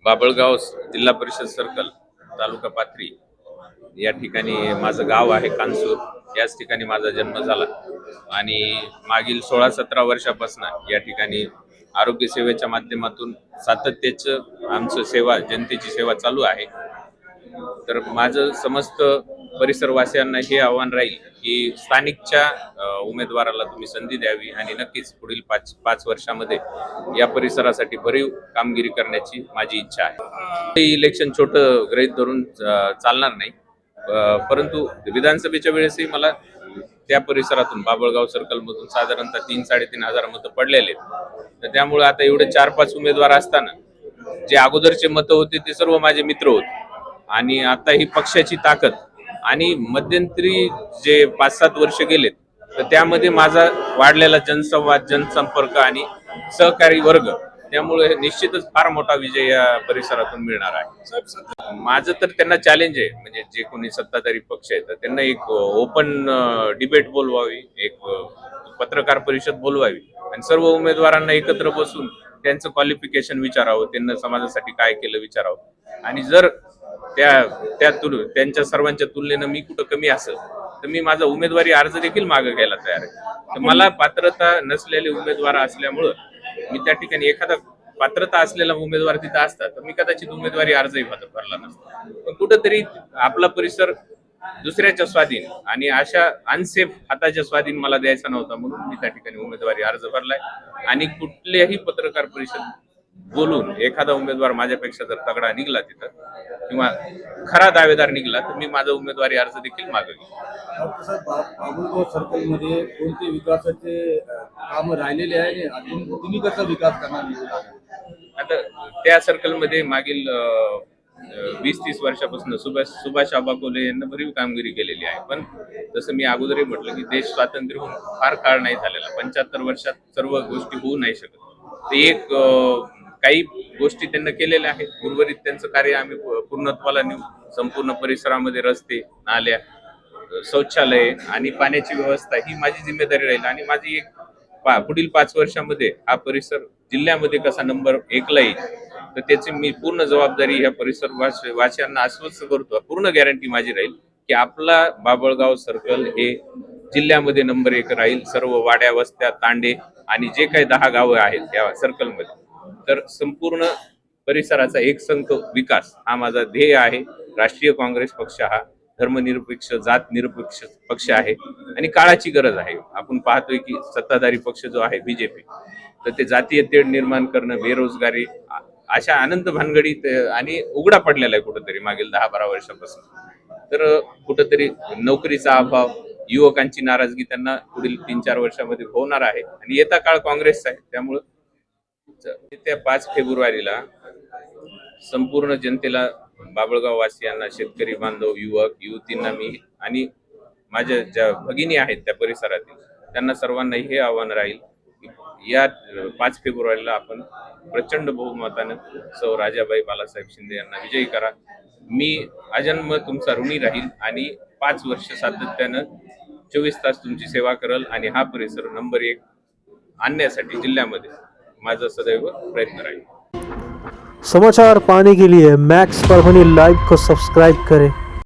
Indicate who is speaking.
Speaker 1: बाभळगाव जिल्हा परिषद सर्कल तालुका पाथरी या ठिकाणी माझं गाव आहे कानसूर. याच ठिकाणी माझा जन्म झाला आणि मागील 16-17 वर्षापासून या ठिकाणी आरोग्य सेवेच्या माध्यमातून सातत्याचं आमचं सेवा जनतेची सेवा चालू आहे. तर माझं समस्त परिसरवासियांना हे आव्हान राहील की स्थानिकच्या उमेदवाराला तुम्ही संधी द्यावी आणि नक्कीच पुढील 5 वर्षामध्ये या परिसरासाठी भरीव कामगिरी करण्याची माझी इच्छा आहे. हे इलेक्शन छोटं गृहीत धरून चालणार नाही, परंतु विधानसभेच्या वेळेसही मला त्या परिसरातून बाभळगाव सर्कल मधून साधारणतः 3-3.5 हजार मतं पडलेले आहेत. तर त्यामुळे आता एवढे 4-5 उमेदवार असताना जे अगोदरचे मतं होते ते सर्व माझे मित्र होते आणि आता ही पक्षाची ताकद आणि मध्यंतरी जे 5-7 वर्ष गेलेत तर त्यामध्ये माझा वाढलेला जनसंवाद, जनसंपर्क आणि सहकारी वर्ग, त्यामुळे निश्चितच फार मोठा विजय या परिसरातून मिळणार आहे. माझं तर त्यांना चॅलेंज आहे, म्हणजे जे कोणी सत्ताधारी पक्ष आहे तर त्यांना एक ओपन डिबेट बोलवावी, एक पत्रकार परिषद बोलवावी आणि सर्व उमेदवारांना एकत्र बसून त्यांचं क्वालिफिकेशन विचारावं, त्यांना समाजासाठी काय केलं विचारावं आणि जर त्यांच्या सर्वांच्या तुलनेनं मी कुठं कमी असेल तर मी माझा उमेदवारी अर्ज देखील मागे घ्यायला तयार आहे. तर मला पात्रता नसलेले उमेदवार असल्यामुळं मी त्या ठिकाणी एखादा पात्रता असलेला उमेदवार तिथं असता तर मी कदाचित उमेदवारी अर्जही भरला नसता. पण कुठंतरी आपला परिसर दुसऱ्याच्या स्वाधीन आणि अशा अनसेफ हाताच्या स्वाधीन मला द्यायचा नव्हता, म्हणून मी त्या ठिकाणी उमेदवारी अर्ज भरलाय आणि कुठल्याही पत्रकार परिषद बोलून एखादा उमेदवार माझ्यापेक्षा जर तगडा निघला तिथं किंवा खरा दावेदार निघला तर मी माझा उमेदवारी अर्ज देखील मागे घेईन.
Speaker 2: बाभळगाव सर्कल मध्ये कोणते विकासाचे काम राहिलेले आहे आणि तुम्ही कसा विकास करणार?
Speaker 1: आता त्या सर्कलमध्ये मागील 20-30 वर्षापासून सुभाष आबा कोले यांना भरीव कामगिरी केलेली आहे. पण जसं मी अगोदरही म्हटलं की देश स्वातंत्र्य होऊन फार काळ नाही झालेला, 75 वर्षात सर्व गोष्टी होऊ नाही शकत. ते एक काही गोष्टी त्यांना केलेल्या आहेत, उर्वरित त्यांचं कार्य आम्ही पूर्णत्वाला नेऊ. संपूर्ण परिसरामध्ये रस्ते, नाल्या, शौचालय आणि पाण्याची व्यवस्था ही माझी जिम्मेदारी राहील आणि माझी एक पुढील 5 वर्षामध्ये हा परिसर जिल्ह्यामध्ये कसा नंबर 1 ला येईल तर त्याची मी पूर्ण जबाबदारी ह्या परिसर वासियांना आश्वस्त करतो. पूर्ण गॅरंटी माझी राहील की आपला बाभळगाव सर्कल हे जिल्ह्यामध्ये नंबर 1 राहील. सर्व वाड्या, वस्त्या, तांडे आणि जे काही 10 गावं आहेत या सर्कलमध्ये, तर संपूर्ण परिसराचा एकसंख विकास हा माझा ध्येय आहे. राष्ट्रीय काँग्रेस पक्ष हा धर्मनिरपेक्ष, जात निरपेक्ष पक्ष आहे आणि काळाची गरज आहे. आपण पाहतोय की सत्ताधारी पक्ष जो आहे बीजेपी, तर ते जातीय तेढ निर्माण करणं, बेरोजगारी अशा अनंत भानगडी आणि उघडा पडलेला आहे कुठंतरी मागील 10-12 वर्षापासून. तर कुठंतरी नोकरीचा अभाव, युवकांची नाराजगी त्यांना पुढील 3-4 वर्षामध्ये होणार आहे आणि येता काळ काँग्रेसचा आहे. त्यामुळं येत्या 5 फेब्रुवारीला संपूर्ण जनतेला, बाभळगाव वासियांना, शेतकरी बांधव, युवक युवतींना मी आणि माझ्या ज्या भगिनी आहेत त्या परिसरातील त्यांना सर्वांना हे आव्हान राहील की या 5 फेब्रुवारीला आपण प्रचंड बहुमतानं सौ राजाबाई बालासाहेब शिंदे यांना विजयी करा. मी अजन्म तुमचा ऋणी राहील आणि 5 वर्ष सातत्यानं 24 तास तुमची सेवा करल आणि हा परिसर नंबर 1 आणण्यासाठी जिल्ह्यामध्ये माझा सदैव प्रयत्न राहील.
Speaker 3: समाचार पाने के लिए मैक्स परभनी लाइव को सब्सक्राइब करें